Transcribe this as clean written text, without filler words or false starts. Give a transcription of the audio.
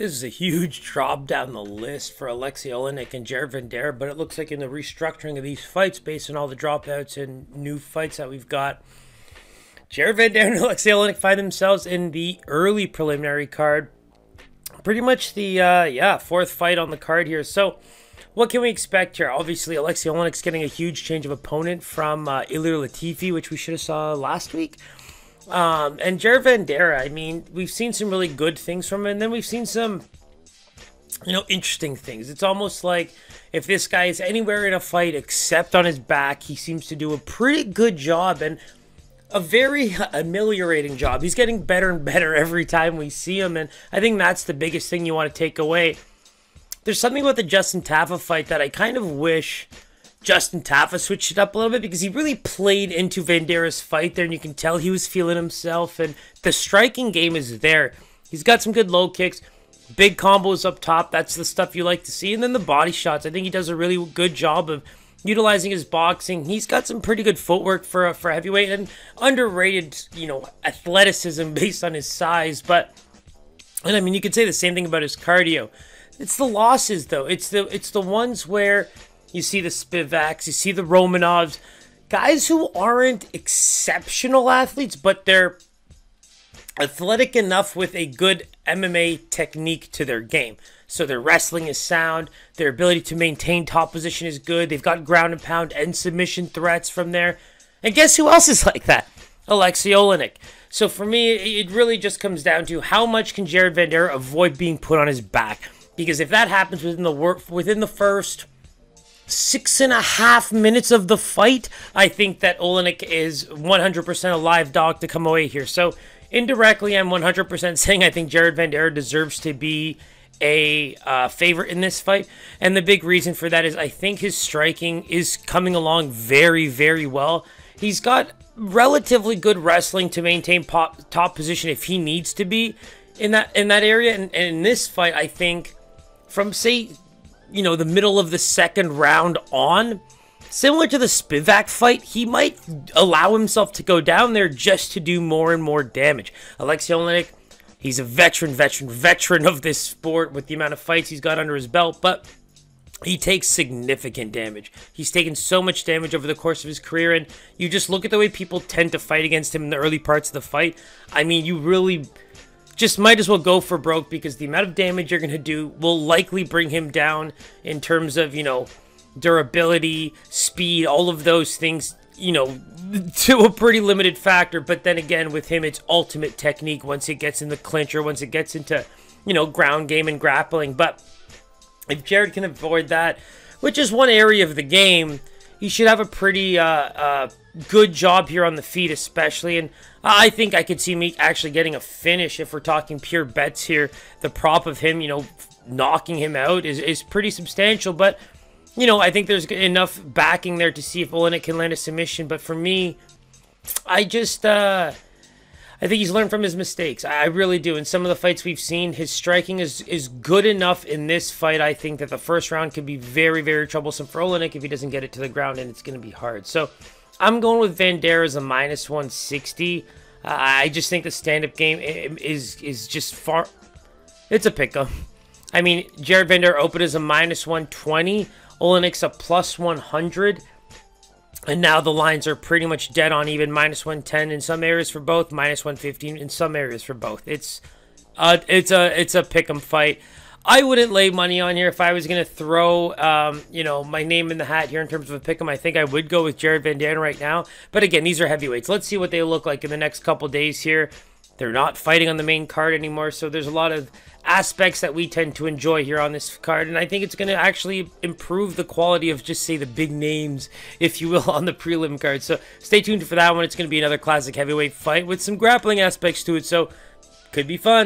This is a huge drop down the list for Alexey Oleynik and Jared Vanderaa, but it looks like in the restructuring of these fights, based on all the dropouts and new fights that we've got, Jared Vanderaa and Alexey Oleynik find themselves in the early preliminary card. Pretty much the fourth fight on the card here. So what can we expect here? Obviously, Alexey Oleynik's getting a huge change of opponent from Ilir Latifi, which we should have saw last week. And Jared Vanderaa, I mean, we've seen some really good things from him, and then we've seen some, interesting things. It's almost like if this guy is anywhere in a fight except on his back, he seems to do a pretty good job and a very ameliorating job. He's getting better and better every time we see him, and I think that's the biggest thing you want to take away. There's something about the Justin Tafa fight that I kind of wish Justin Tafa switched it up a little bit, because he really played into Vandeera's fight there, and you can tell he was feeling himself, and the striking game is there. He's got some good low kicks, big combos up top. That's the stuff you like to see. And then the body shots. I think he does a really good job of utilizing his boxing. He's got some pretty good footwork for heavyweight, and underrated, athleticism based on his size. And I mean, you could say the same thing about his cardio. It's the losses, though. It's the ones where you see the Spivaks, you see the Romanovs, guys who aren't exceptional athletes, but they're athletic enough with a good MMA technique to their game. So their wrestling is sound, their ability to maintain top position is good, they've got ground and pound and submission threats from there. And guess who else is like that? Alexey Oleynik. So for me, it really just comes down to how much can Jared Vanderaa avoid being put on his back. Because if that happens within the first 6.5 minutes of the fight, I think that Oleynik is 100% a live dog to come away here. So indirectly, I'm 100% saying I think Jared Vanderaa deserves to be a favorite in this fight. And the big reason for that is I think his striking is coming along very, very well. He's got relatively good wrestling to maintain top position if he needs to be in that area. And in this fight, I think from, say, the middle of the second round on, similar to the Spivak fight, he might allow himself to go down there just to do more and more damage. Alexey Oleynik, he's a veteran of this sport with the amount of fights he's got under his belt, but he takes significant damage. He's taken so much damage over the course of his career, and you just look at the way people tend to fight against him in the early parts of the fight. I mean, you really just might as well go for broke, because the amount of damage you're going to do will likely bring him down in terms of, durability, speed, all of those things, to a pretty limited factor. But then again, with him, it's ultimate technique once it gets in the clinch or once it gets into, ground game and grappling. But if Jared can avoid that, which is one area of the game, he should have a pretty good job here on the feet especially. And I think I could see me actually getting a finish if we're talking pure bets here. The prop of him, knocking him out is pretty substantial. But, I think there's enough backing there to see if Oleynik can land a submission. But for me, I think he's learned from his mistakes. I really do. In some of the fights we've seen, his striking is good enough in this fight. I think that the first round could be very, very troublesome for Oleynik if he doesn't get it to the ground, and it's going to be hard. So I'm going with Vanderaa as a minus 160. I just think the stand-up game is just far. It's a pick-em. I mean, Jared Vanderaa opened as a minus 120. Oleynik's a plus 100. And now the lines are pretty much dead on even, minus 110 in some areas for both, minus 115 in some areas for both. It's a pick'em fight. I wouldn't lay money on here if I was going to throw, my name in the hat here in terms of a pick'em. I think I would go with Jared Vanderaa right now. But again, these are heavyweights. Let's see what they look like in the next couple days here. They're not fighting on the main card anymore, so there's a lot of aspects that we tend to enjoy here on this card, and I think it's going to actually improve the quality of, just say, the big names, if you will, on the prelim card. So stay tuned for that one. It's going to be another classic heavyweight fight with some grappling aspects to it, so could be fun.